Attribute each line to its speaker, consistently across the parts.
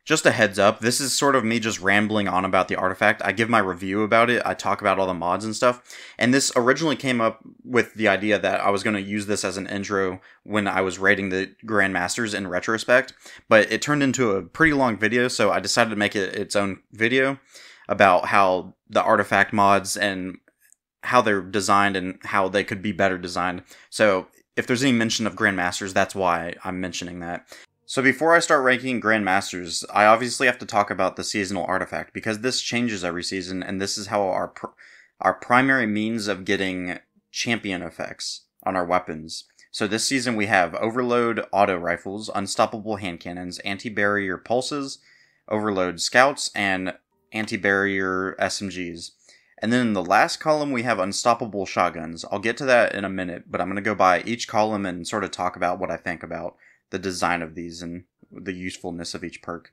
Speaker 1: Just a heads up, this is sort of me just rambling on about the artifact. I give my review about it, I talk about all the mods and stuff, and this originally came up with the idea that I was going to use this as an intro when I was rating the Grandmasters in Retrospect, but it turned into a pretty long video, so I decided to make it its own video about how the artifact mods and how they're designed and how they could be better designed. So if there's any mention of Grandmasters, that's why I'm mentioning that. So before I start ranking Grandmasters, I obviously have to talk about the seasonal artifact, because this changes every season, and this is how our primary means of getting champion effects on our weapons. So this season we have Overload Auto Rifles, Unstoppable Hand Cannons, Anti-Barrier Pulses, Overload Scouts, and Anti-Barrier SMGs. And then in the last column we have Unstoppable Shotguns. I'll get to that in a minute, but I'm going to go by each column and sort of talk about what I think about the design of these and the usefulness of each perk.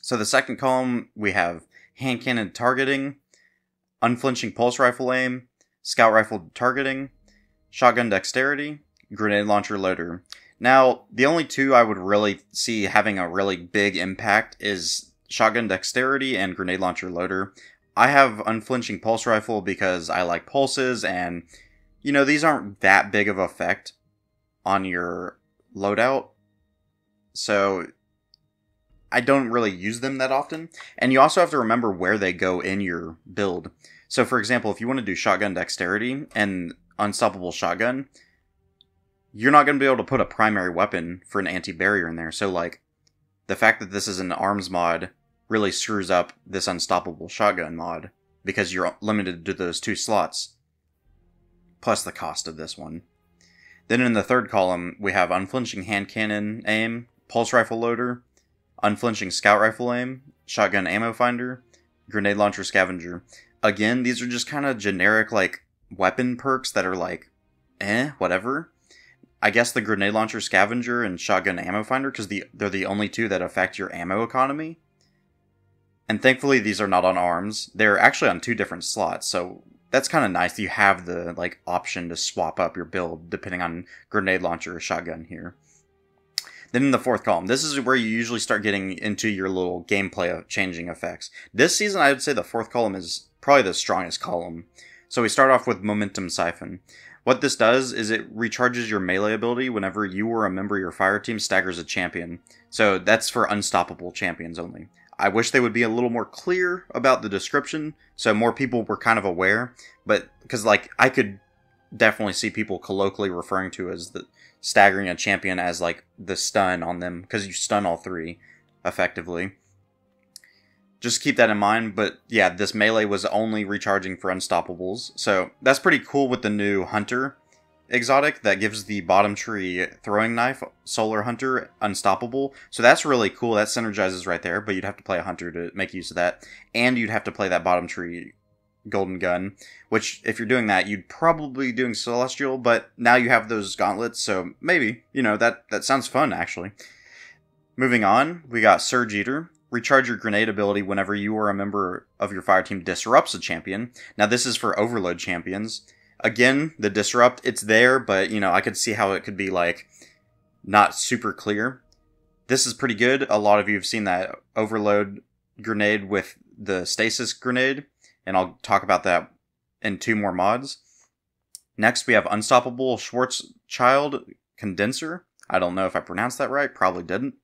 Speaker 1: So the second column, we have Hand Cannon Targeting, Unflinching Pulse Rifle Aim, Scout Rifle Targeting, Shotgun Dexterity, Grenade Launcher Loader. Now, the only two I would really see having a really big impact is Shotgun Dexterity and Grenade Launcher Loader. I have Unflinching Pulse Rifle because I like pulses, and, you know, these aren't that big of an effect on your loadout, so I don't really use them that often. And you also have to remember where they go in your build. So for example, if you want to do Shotgun Dexterity and Unstoppable Shotgun, you're not going to be able to put a primary weapon for an anti-barrier in there. So like, the fact that this is an arms mod really screws up this Unstoppable Shotgun mod, because you're limited to those two slots, plus the cost of this one. Then in the third column, we have Unflinching Hand Cannon Aim, Pulse Rifle Loader, Unflinching Scout Rifle Aim, Shotgun Ammo Finder, Grenade Launcher Scavenger. Again, these are just kind of generic, like, weapon perks that are like, whatever. I guess the Grenade Launcher Scavenger and Shotgun Ammo Finder, because they're the only two that affect your ammo economy. And thankfully, these are not on arms. They're actually on two different slots, so that's kind of nice. You have the like option to swap up your build depending on Grenade Launcher or Shotgun here. Then in the fourth column, this is where you usually start getting into your little gameplay changing effects. This season, I would say the fourth column is probably the strongest column. So we start off with Momentum Siphon. What this does is it recharges your melee ability whenever you or a member of your fire team staggers a champion. So that's for unstoppable champions only. I wish they would be a little more clear about the description, so more people were kind of aware, but, because, like, I could definitely see people colloquially referring to as the staggering a champion as, like, the stun on them, because you stun all three, effectively. Just keep that in mind, but, yeah, this melee was only recharging for unstoppables, so that's pretty cool with the new Hunter exotic that gives the bottom tree throwing knife Solar Hunter unstoppable. So that's really cool. That synergizes right there, but you'd have to play a Hunter to make use of that. And you'd have to play that bottom tree golden gun, which if you're doing that, you'd probably be doing Celestial, but now you have those gauntlets, so maybe, you know, that sounds fun actually. Moving on, we got Surge Eater. Recharge your grenade ability whenever you or a member of your fire team disrupts a champion. Now this is for overload champions. Again, the disrupt, it's there, but, you know, I could see how it could be, like, not super clear. This is pretty good. A lot of you have seen that overload grenade with the stasis grenade, and I'll talk about that in two more mods. Next, we have Unstoppable Schwarzschild Condenser. I don't know if I pronounced that right, probably didn't.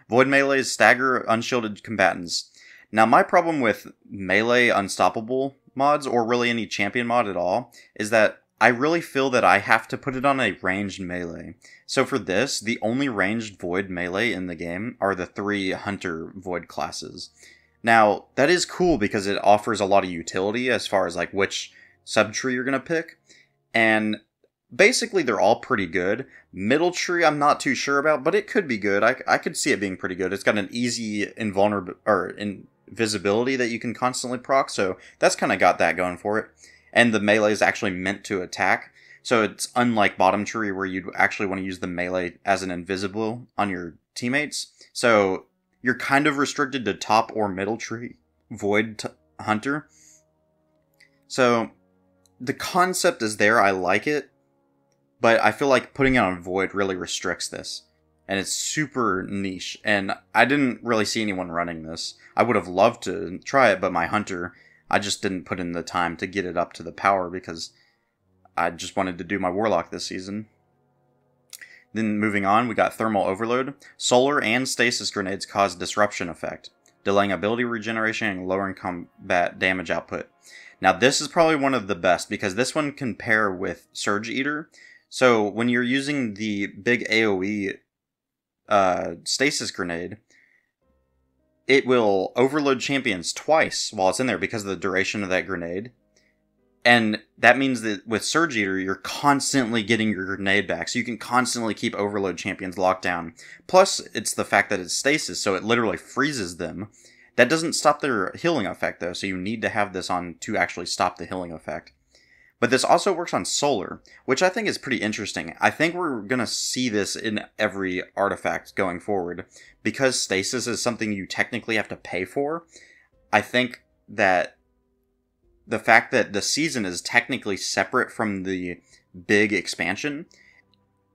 Speaker 1: Void Melee's Stagger Unshielded Combatants. Now, my problem with melee unstoppable mods, or really any champion mod at all, is that I really feel that I have to put it on a ranged melee. So for this, the only ranged void melee in the game are the 3 Hunter void classes. Now, that is cool because it offers a lot of utility as far as like which subtree you're going to pick. And basically they're all pretty good. Middle tree I'm not too sure about, but it could be good. I could see it being pretty good. It's got an easy invisibility that you can constantly proc, so that's kind of got that going for it. And the melee is actually meant to attack, so it's unlike bottom tree where you'd actually want to use the melee as an invisible on your teammates. So you're kind of restricted to top or middle tree void hunter. So the concept is there, I like it, but I feel like putting it on void really restricts this. and it's super niche, and I didn't really see anyone running this. I would have loved to try it, but my hunter, I just didn't put in the time to get it up to the power because I just wanted to do my warlock this season. Then moving on, we got Thermal Overload. Solar and stasis grenades cause disruption effect, delaying ability regeneration and lowering combat damage output. Now this is probably one of the best because this one can pair with Surge Eater. So when you're using the big AoE stasis grenade, it will overload champions twice while it's in there because of the duration of that grenade. And that means that with Surge Eater, you're constantly getting your grenade back, so you can constantly keep overload champions locked down. Plus, it's the fact that it's stasis, so it literally freezes them. That doesn't stop their healing effect, though, so you need to have this on to actually stop the healing effect. But this also works on solar, which I think is pretty interesting. I think we're going to see this in every artifact going forward. Because stasis is something you technically have to pay for, I think that the fact that the season is technically separate from the big expansion,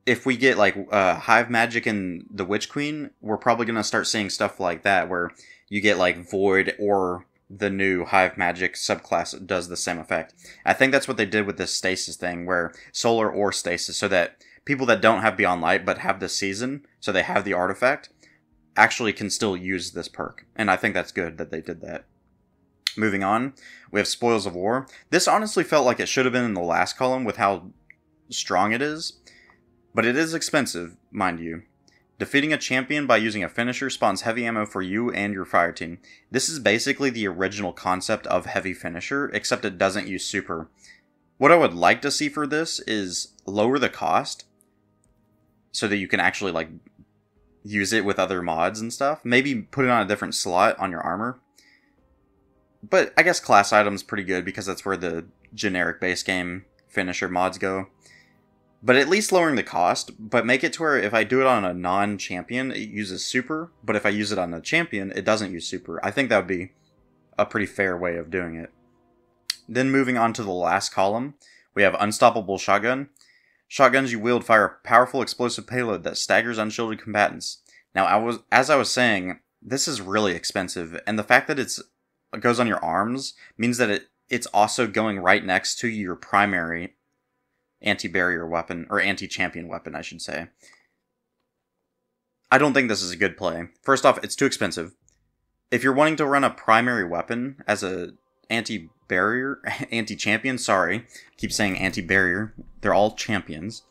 Speaker 1: if we get like Hive Magic and the Witch Queen, we're probably going to start seeing stuff like that, where you get like Void or the new Hive Magic subclass does the same effect. I think that's what they did with this stasis thing, where solar or stasis, so that people that don't have Beyond Light but have the season, so they have the artifact, actually can still use this perk. And I think that's good that they did that. Moving on, we have Spoils of War. This honestly felt like it should have been in the last column with how strong it is, but it is expensive, mind you. Defeating a champion by using a finisher spawns heavy ammo for you and your fire team. This is basically the original concept of heavy finisher, except it doesn't use super. What I would like to see for this is lower the cost, so that you can actually like use it with other mods and stuff. Maybe put it on a different slot on your armor. But I guess class item's pretty good because that's where the generic base game finisher mods go. But at least lowering the cost, but make it to where if I do it on a non-champion, it uses super, but if I use it on a champion, it doesn't use super. I think that would be a pretty fair way of doing it. Then moving on to the last column, we have Unstoppable Shotgun. Shotguns you wield fire a powerful explosive payload that staggers unshielded combatants. Now, as I was saying, this is really expensive, and the fact that it goes on your arms means that it's also going right next to your primary anti-barrier weapon, or anti-champion weapon, I should say. I don't think this is a good play. First off, it's too expensive. If you're wanting to run a primary weapon as a anti-barrier, anti-champion, sorry, I keep saying anti-barrier, they're all champions.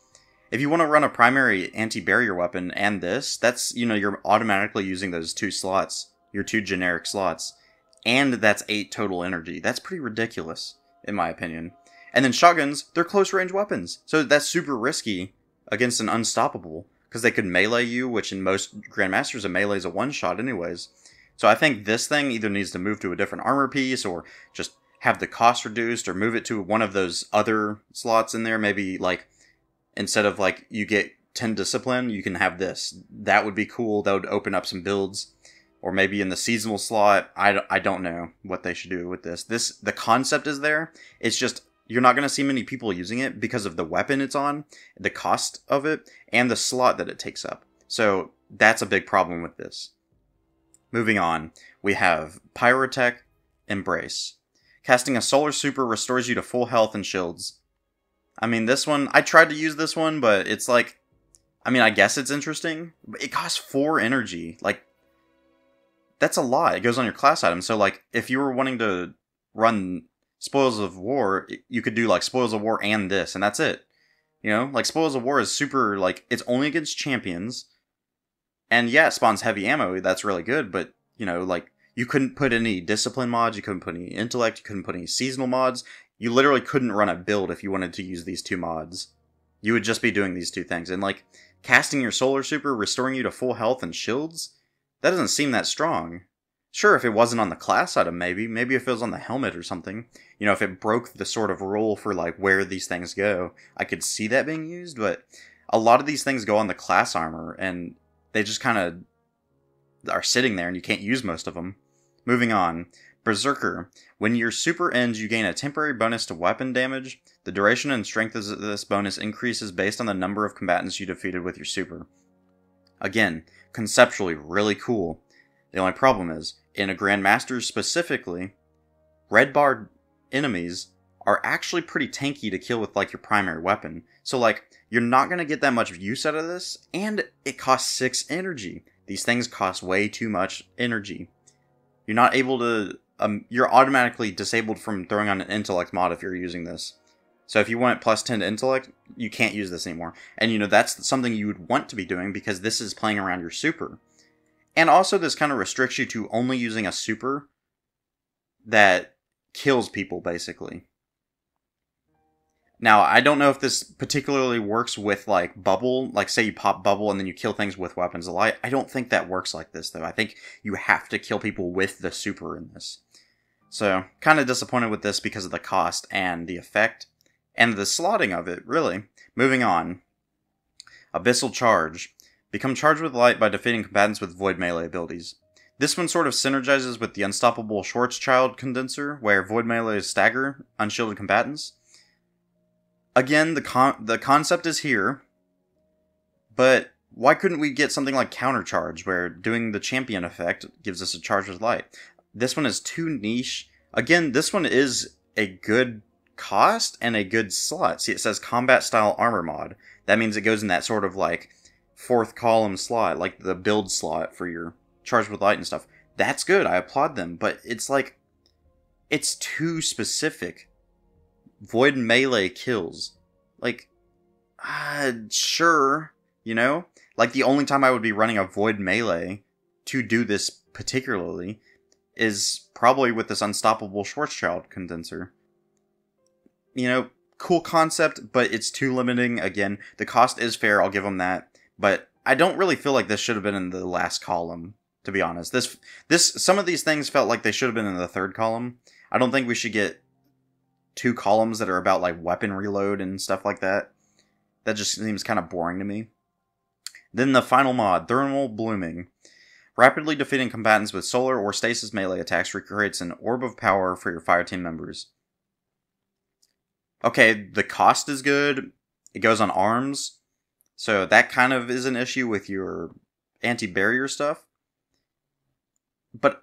Speaker 1: If you want to run a primary anti-barrier weapon and this, that's, you're automatically using those two slots, your two generic slots, and that's 8 total energy. That's pretty ridiculous, in my opinion. And then shotguns, they're close-range weapons. So that's super risky against an unstoppable, because they could melee you, which in most Grandmasters, a melee is a one-shot anyways. So I think this thing either needs to move to a different armor piece, or just have the cost reduced, or move it to one of those other slots in there. Maybe, like, instead of, like, you get 10 discipline, you can have this. That would be cool. That would open up some builds. Or maybe in the seasonal slot. I don't know what they should do with this. The concept is there. It's just, you're not going to see many people using it because of the weapon it's on, the cost of it, and the slot that it takes up. So that's a big problem with this. Moving on, we have Pyrotech Embrace. Casting a solar super restores you to full health and shields. I mean, this one, I tried to use this one, but it's like, I guess it's interesting, but it costs 4 energy. Like, that's a lot. It goes on your class item. So, like, if you were wanting to run Spoils of War, you could do like Spoils of War and this, and that's it. Like Spoils of War is super, like, it's only against champions, and yeah, it spawns heavy ammo, that's really good, but, like, you couldn't put any discipline mods, you couldn't put any intellect, you couldn't put any seasonal mods, you literally couldn't run a build if you wanted to use these 2 mods. You would just be doing these 2 things, and like, casting your solar super, restoring you to full health and shields, that doesn't seem that strong. Sure, if it wasn't on the class item, maybe if it was on the helmet or something. If it broke the sort of rule for, like, where these things go, I could see that being used, but a lot of these things go on the class armor, and they just kind of are sitting there, and you can't use most of them. Moving on. Berserker. When your super ends, you gain a temporary bonus to weapon damage. The duration and strength of this bonus increases based on the number of combatants you defeated with your super. Again, conceptually really cool. The only problem is, in a Grandmaster specifically, red bar enemies are actually pretty tanky to kill with like your primary weapon. So like, you're not going to get that much use out of this, and it costs 6 energy. These things cost way too much energy. You're not able to, you're automatically disabled from throwing on an intellect mod if you're using this. So if you want plus 10 to intellect, you can't use this anymore. And you know, that's something you would want to be doing because this is playing around your super. And also this kind of restricts you to only using a super that kills people, basically. Now, I don't know if this particularly works with, like, bubble. Like, say you pop bubble and then you kill things with weapons of light. I don't think that works like this, though. I think you have to kill people with the super in this. So, kind of disappointed with this because of the cost and the effect. And the slotting of it, really. Moving on. Abyssal Charge. Become charged with light by defeating combatants with void melee abilities. This one sort of synergizes with the Unstoppable Schwarzschild condenser, where void melees stagger unshielded combatants. Again, the concept is here, but why couldn't we get something like Counter Charge, where doing the champion effect gives us a charge with light? This one is too niche. Again, this one is a good cost and a good slot. See, it says Combat Style Armor Mod. That means it goes in that sort of like 4th column slot, like the build slot for your charge with light and stuff. That's good, I applaud them, but it's like, it's too specific. Void melee kills. Like, sure, you know? Like, the only time I would be running a void melee to do this particularly is probably with this Unstoppable Schwarzschild condenser. You know, cool concept, but it's too limiting. Again, the cost is fair, I'll give them that. But I don't really feel like this should have been in the last column, to be honest. Some of these things felt like they should have been in the 3rd column. I don't think we should get 2 columns that are about like weapon reload and stuff like that. That just seems kind of boring to me. Then the final mod, Thermal Blooming. Rapidly defeating combatants with solar or stasis melee attacks recreates an orb of power for your fire team members. Okay, the cost is good. It goes on arms. So that kind of is an issue with your anti-barrier stuff. But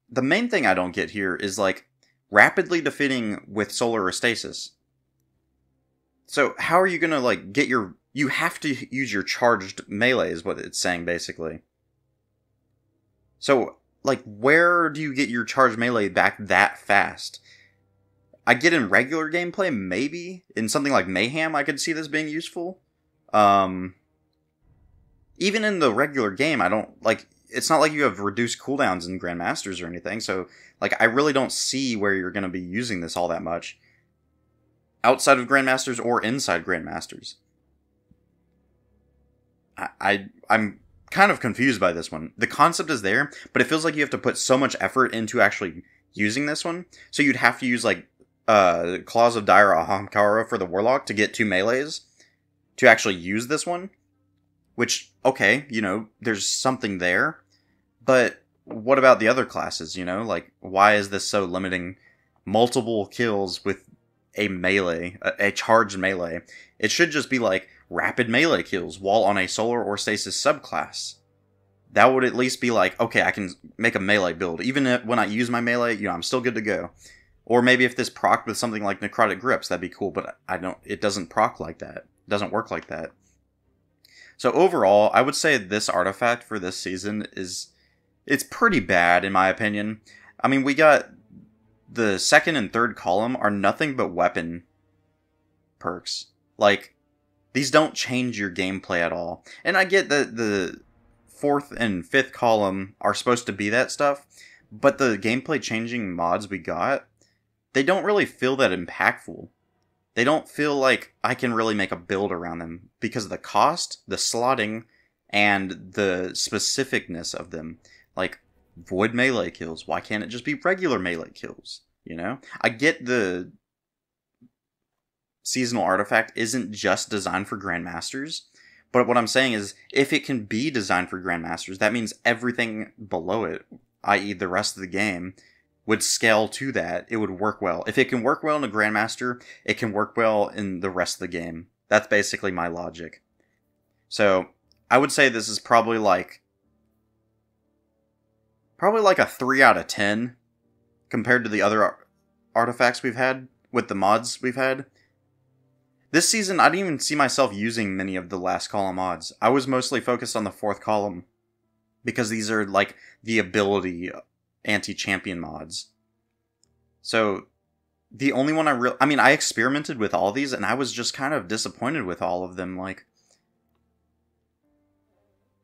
Speaker 1: the main thing I don't get here is like, rapidly defeating with solar or stasis. So how are you gonna like get your... You have to use your charged melee is what it's saying basically. So like where do you get your charged melee back that fast? I get in regular gameplay, maybe. In something like Mayhem I could see this being useful. Even in the regular game I don't like... It's not like you have reduced cooldowns in Grandmasters or anything, so, like, I really don't see where you're going to be using this all that much. Outside of Grandmasters or inside Grandmasters. I'm kind of confused by this one. The concept is there, but it feels like you have to put so much effort into actually using this one. So you'd have to use, like, Claws of Dire Ahamkara for the Warlock to get 2 melees to actually use this one. Which, okay, you know, there's something there. But what about the other classes, you know? Like, why is this so limiting multiple kills with a melee, a charged melee? It should just be like rapid melee kills while on a solar or stasis subclass. That would at least be like, okay, I can make a melee build. Even if, when I use my melee, you know, I'm still good to go. Or maybe if this procced with something like Necrotic Grips, that'd be cool, but it doesn't proc like that. It doesn't work like that. So overall, I would say this artifact for this season it's pretty bad in my opinion. I mean, we got the 2nd and 3rd column are nothing but weapon perks. Like, these don't change your gameplay at all. And I get that the 4th and 5th column are supposed to be that stuff, but the gameplay changing mods we got, they don't really feel that impactful. They don't feel like I can really make a build around them because of the cost, the slotting, and the specificness of them. Like, void melee kills. Why can't it just be regular melee kills? You know? I get the seasonal artifact isn't just designed for Grandmasters, but what I'm saying is, if it can be designed for Grandmasters, that means everything below it, i.e. the rest of the game, would scale to that. It would work well. If it can work well in a Grandmaster, it can work well in the rest of the game. That's basically my logic. So, I would say this is probably like a 3 out of 10 compared to the other artifacts we've had with the mods we've had. This season, I didn't even see myself using many of the last column mods. I was mostly focused on the fourth column because these are like the ability anti-champion mods. So the only one I experimented with all these and I was just kind of disappointed with all of them. Like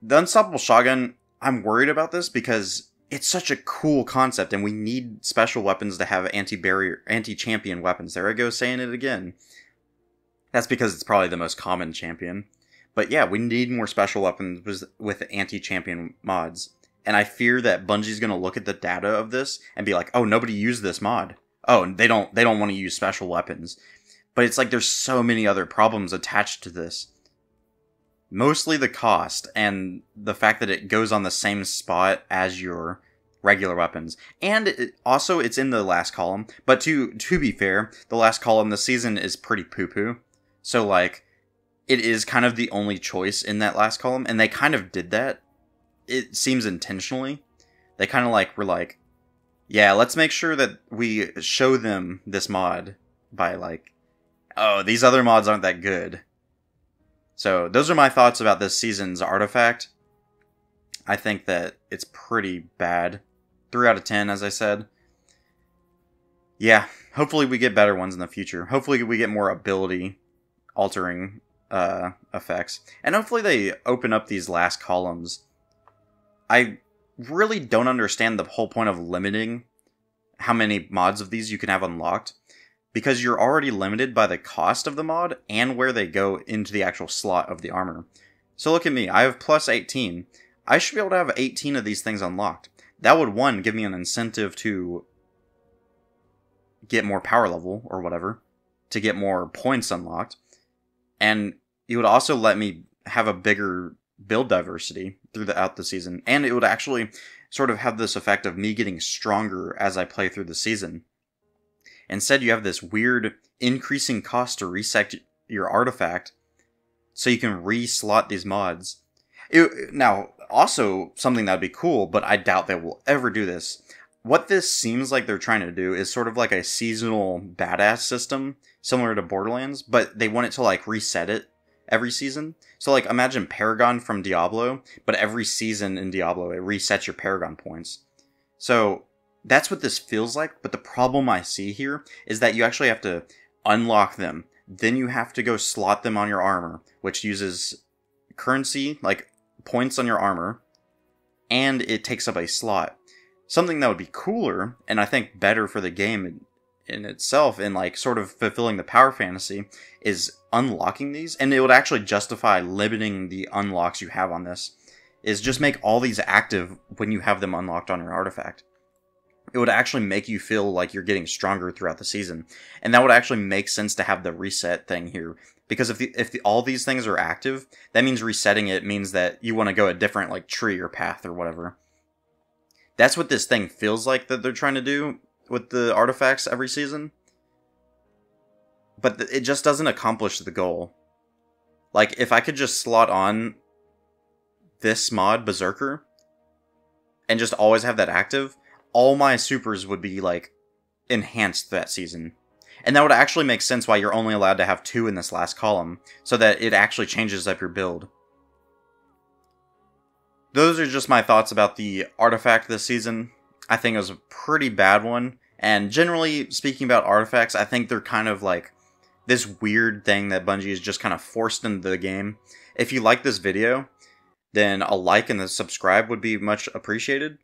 Speaker 1: the Unstoppable Shotgun, I'm worried about this because it's such a cool concept and we need special weapons to have anti-champion weapons. There I go saying it again. That's because it's probably the most common champion. But yeah, we need more special weapons with anti-champion mods. And I fear that Bungie's going to look at the data of this and be like, oh, nobody used this mod. Oh, they don't want to use special weapons. But it's like there's so many other problems attached to this. Mostly the cost and the fact that it goes on the same spot as your regular weapons. And it's in the last column. But to be fair, the last column this season is pretty poo-poo. So, like, it is kind of the only choice in that last column, and they kind of did that. It seems intentionally. They kind of, like, were like, yeah, let's make sure that we show them this mod by, like, oh, these other mods aren't that good. So, those are my thoughts about this season's artifact. I think that it's pretty bad. 3 out of 10, as I said. Yeah, hopefully we get better ones in the future. Hopefully we get more ability altering effects. And hopefully they open up these last columns. I really don't understand the whole point of limiting how many mods of these you can have unlocked. Because you're already limited by the cost of the mod and where they go into the actual slot of the armor. So look at me, I have plus 18. I should be able to have 18 of these things unlocked. That would, one, give me an incentive to get more power level or whatever. To get more points unlocked. And it would also let me have a bigger build diversity throughout the season. And it would actually sort of have this effect of me getting stronger as I play through the season. Instead, you have this weird increasing cost to reset your artifact so you can re-slot these mods. Now, also something that would be cool, but I doubt they will ever do this. What this seems like they're trying to do is sort of like a seasonal badass system, similar to Borderlands, but they want it to like reset it every season. So like imagine Paragon from Diablo, but every season in Diablo it resets your Paragon points. So that's what this feels like, but the problem I see here is that you actually have to unlock them. Then you have to go slot them on your armor, which uses currency, like points on your armor, and it takes up a slot. Something that would be cooler, and I think better for the game in itself, and like sort of fulfilling the power fantasy, is unlocking these, and it would actually justify limiting the unlocks you have on this, is just make all these active when you have them unlocked on your artifact. It would actually make you feel like you're getting stronger throughout the season. And that would actually make sense to have the reset thing here. Because if all these things are active, that means resetting it means that you want to go a different like tree or path or whatever. That's what this thing feels like that they're trying to do with the artifacts every season. But it just doesn't accomplish the goal. Like, if I could just slot on this mod, Berserker, and just always have that active, all my supers would be, like, enhanced that season. And that would actually make sense why you're only allowed to have 2 in this last column, so that it actually changes up your build. Those are just my thoughts about the artifact this season. I think it was a pretty bad one, and generally speaking about artifacts, I think they're kind of like this weird thing that Bungie is just kind of forced into the game. If you like this video, then a like and a subscribe would be much appreciated.